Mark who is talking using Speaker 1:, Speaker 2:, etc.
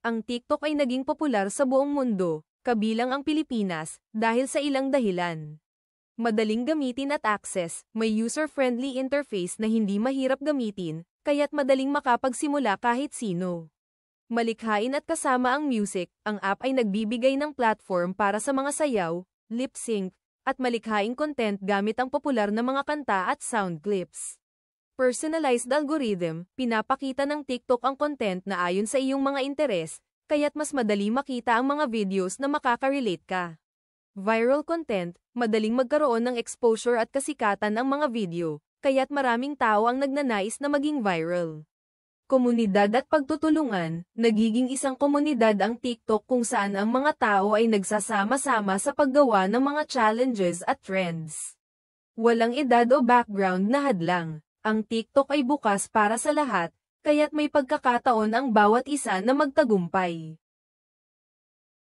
Speaker 1: Ang TikTok ay naging popular sa buong mundo, kabilang ang Pilipinas, dahil sa ilang dahilan. Madaling gamitin at access, may user-friendly interface na hindi mahirap gamitin, kaya't madaling makapagsimula kahit sino. Malikhain at kasama ang music, ang app ay nagbibigay ng platform para sa mga sayaw, lip-sync, at malikhaing content gamit ang popular na mga kanta at sound clips. Personalized algorithm, pinapakita ng TikTok ang content na ayon sa iyong mga interes, kaya't mas madali makita ang mga videos na makaka-relate ka. Viral content, madaling magkaroon ng exposure at kasikatan ang mga video, kaya't maraming tao ang nagnanais na maging viral. Komunidad at pagtutulungan, nagiging isang komunidad ang TikTok kung saan ang mga tao ay nagsasama-sama sa paggawa ng mga challenges at trends. Walang edad o background na hadlang. Ang TikTok ay bukas para sa lahat, kaya't may pagkakataon ang bawat isa na magtagumpay.